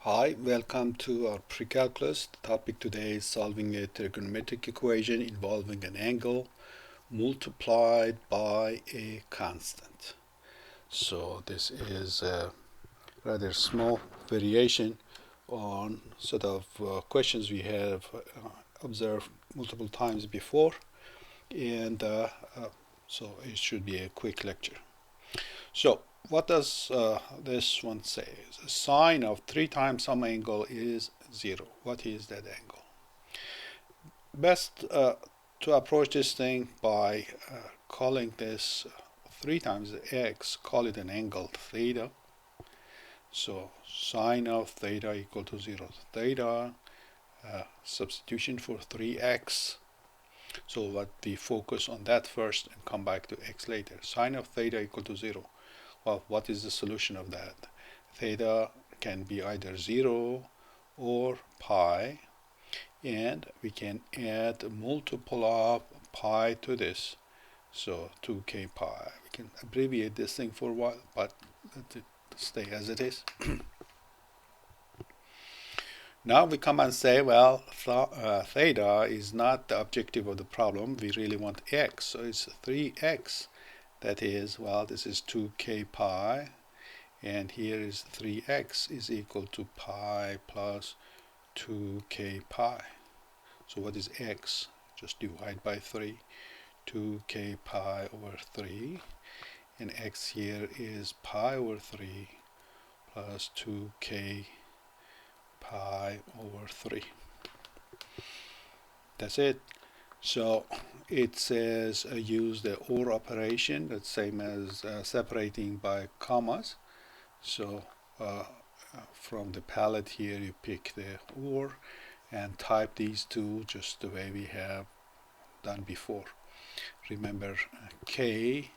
Hi, welcome to our pre-calculus. The topic today is solving a trigonometric equation involving an angle multiplied by a constant. So this is a rather small variation on set of questions we have observed multiple times before, and so it should be a quick lecture. So what does this one say? The sine of 3 times some angle is 0. What is that angle? Best to approach this thing by calling this 3 times x, call it an angle theta. So sine of theta equal to 0. Theta, substitution for 3x. So what we focus on that first and come back to x later. Sine of theta equal to 0. Well, what is the solution of that? Theta can be either 0 or pi, and we can add a multiple of pi to this, so 2k pi. We can abbreviate this thing for a while, but let it stay as it is. Now we come and say, well, theta is not the objective of the problem. We really want x, so it's 3x. That is, well, this is 2k pi, and here is 3x is equal to pi plus 2k pi. So what is x? Just divide by 3. 2k pi over 3, and x here is pi over 3 plus 2k pi over 3. That's it. So it says use the OR operation, that's same as separating by commas. So from the palette here you pick the OR and type these two just the way we have done before. Remember, k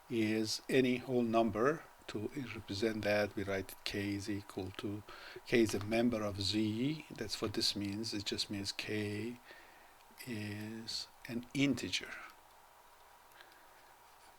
is any whole number. To represent that, we write k is equal to, k is a member of z. That's what this means. It just means k is an integer.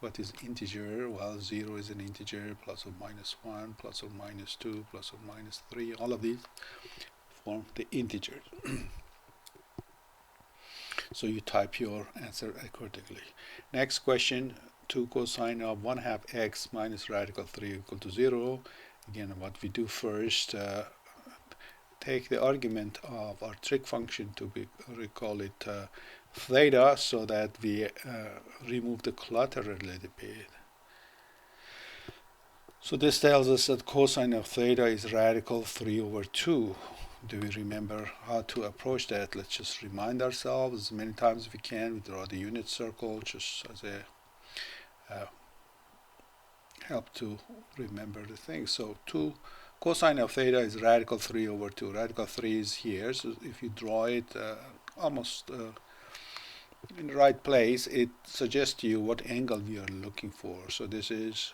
What is integer? Well, 0 is an integer, plus or minus 1, plus or minus 2, plus or minus 3. All of these form the integers. So you type your answer accordingly. Next question, 2 cosine of 1/2 x minus radical 3 equal to 0. Again, what we do first, take the argument of our trig function to be, recall it theta, so that we remove the clutter a little bit. So this tells us that cosine of theta is radical 3 over 2. Do we remember how to approach that? Let's just remind ourselves as many times as we can. We draw the unit circle just as a help to remember the thing. So 2 cosine of theta is radical 3 over 2. Radical 3 is here, so if you draw it almost in the right place, it suggests to you what angle we are looking for. So this is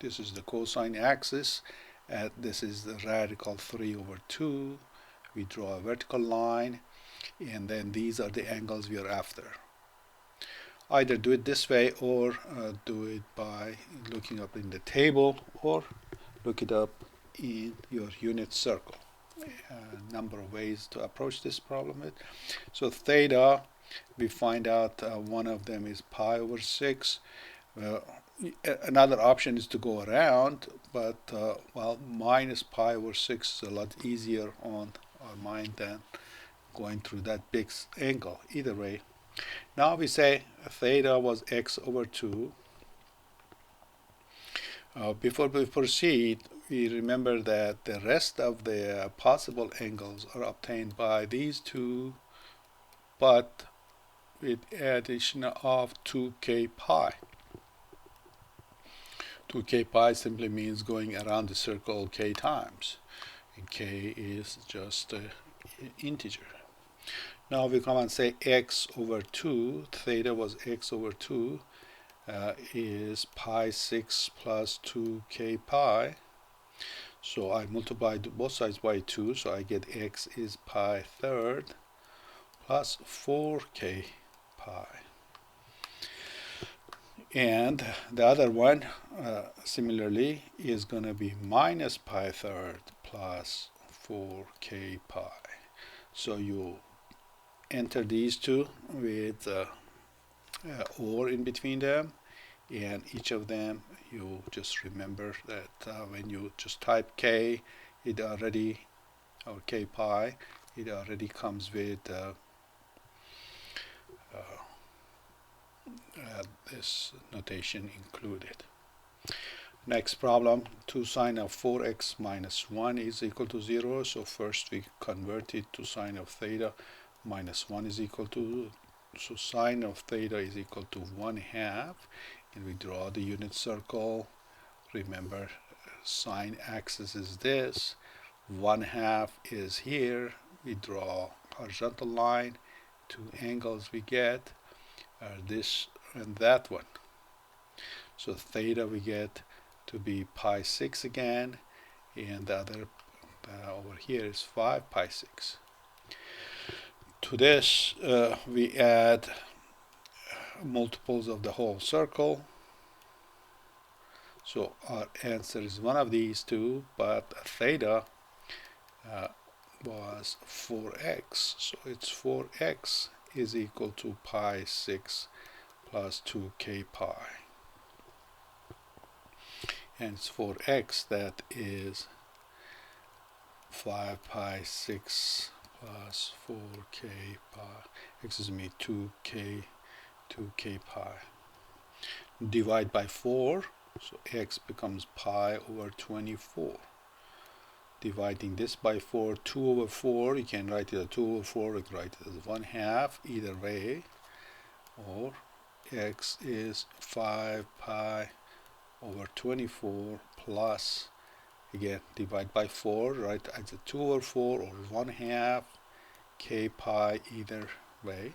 the cosine axis, and this is the radical 3 over 2. We draw a vertical line, and then these are the angles we are after. Either do it this way or do it by looking up in the table, or look it up in your unit circle. A number of ways to approach this problem with. So theta, we find out one of them is pi over 6. Another option is to go around, but well, minus pi over 6 is a lot easier on our mind than going through that big angle. Either way, now we say theta was x over 2. Before we proceed, we remember that the rest of the possible angles are obtained by these two, but with addition of 2k pi. 2k pi simply means going around the circle k times, and k is just an integer. Now we come and say x over 2, theta was x over 2, is pi 6 plus 2k pi. So I multiplied both sides by 2, so I get x is pi third plus 4k pi. And the other one, similarly, is going to be minus pi third plus 4k pi. So you enter these two with or in between them, and each of them you just remember that when you just type k, it already, or k pi, it already comes with this notation included. Next problem, 2 sine of 4x minus 1 is equal to 0. So first we convert it to sine of theta minus 1 is equal to, so sine of theta is equal to 1/2, and we draw the unit circle. Remember, sine axis is this, 1/2 is here. We draw horizontal line, two angles we get are this and that one. So theta we get to be pi 6 again, and the other over here is 5 pi 6. To this we add multiples of the whole circle. So our answer is one of these two, but theta was 4x, so it's 4x is equal to pi 6 plus 2k pi. And it's 4x, that is 5 pi 6 plus 4k pi, excuse me, 2k pi. Divide by 4, so x becomes pi over 24. Dividing this by 4, 2 over 4, you can write it as 2 over 4, you can write it as 1/2, either way, or x is 5 pi over 24 plus, again, divide by 4, right, as a 2 over 4 or 1/2 k pi, either way.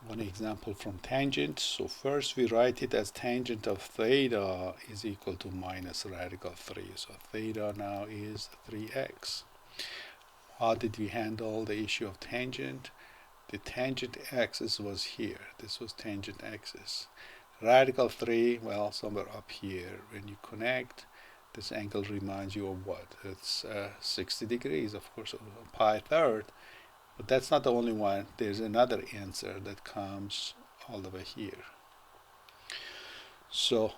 One example from tangent. So first we write it as tangent of theta is equal to minus radical 3. So theta now is 3x. How did we handle the issue of tangent? The tangent axis was here. This was tangent axis. Radical 3, well, somewhere up here. When you connect, this angle reminds you of what? It's 60 degrees, of course, pi third. But that's not the only one. There's another answer that comes all the way here. So,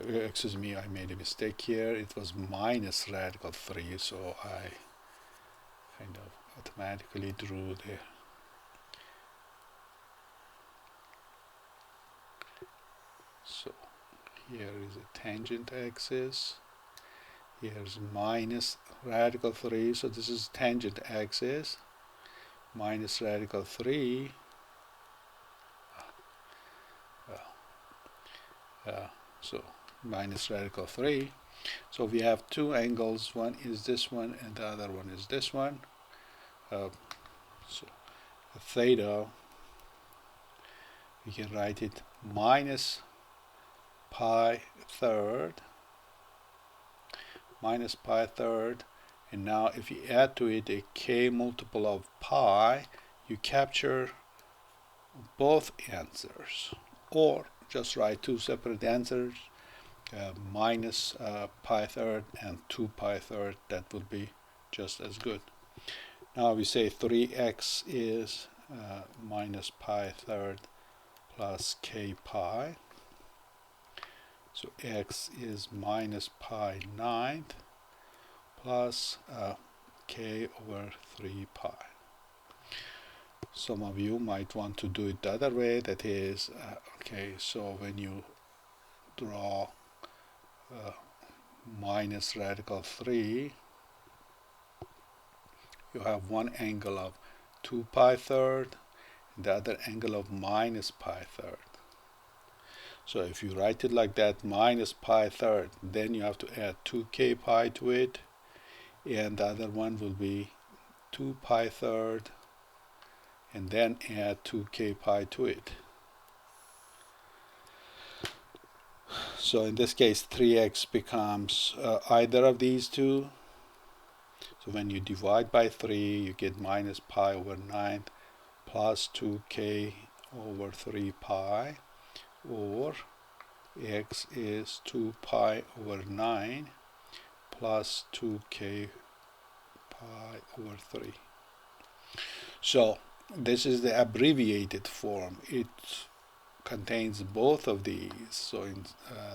excuse me, I made a mistake here. It was minus radical 3, so I kind of automatically drew the so here is a tangent axis. Here's minus radical 3, so this is tangent axis. Minus radical 3, so minus radical 3. So we have two angles, one is this one and the other one is this one. So theta, we can write it minus pi third, and now if you add to it a k multiple of pi, you capture both answers, or just write two separate answers, minus pi third and 2 pi third. That would be just as good. Now we say 3x is minus pi third plus k pi. So x is minus pi 9th plus k over 3 pi. Some of you might want to do it the other way, that is, okay, so when you draw minus radical 3, you have one angle of 2 pi third, and the other angle of minus pi third. So if you write it like that, minus pi third, then you have to add 2k pi to it, and the other one will be 2 pi third, and then add 2k pi to it. So in this case, 3x becomes either of these two. So when you divide by 3, you get minus pi over 9th plus 2k over 3 pi, or x is 2 pi over 9 plus 2k pi over 3. So this is the abbreviated form. It contains both of these, so in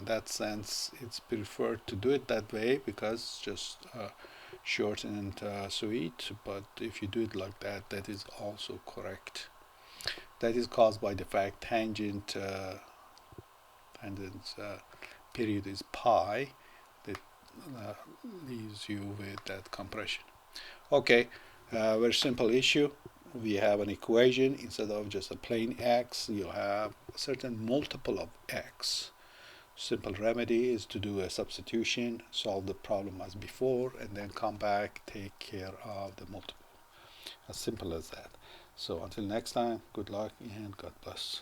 that sense it's preferred to do it that way because it's just short and sweet. But if you do it like that, that is also correct. That is caused by the fact tangent period is pi. That leaves you with that compression. Okay, very simple issue. We have an equation. Instead of just a plain x, you have a certain multiple of x. Simple remedy is to do a substitution, solve the problem as before, and then come back, take care of the multiple. As simple as that. So until next time, good luck and God bless.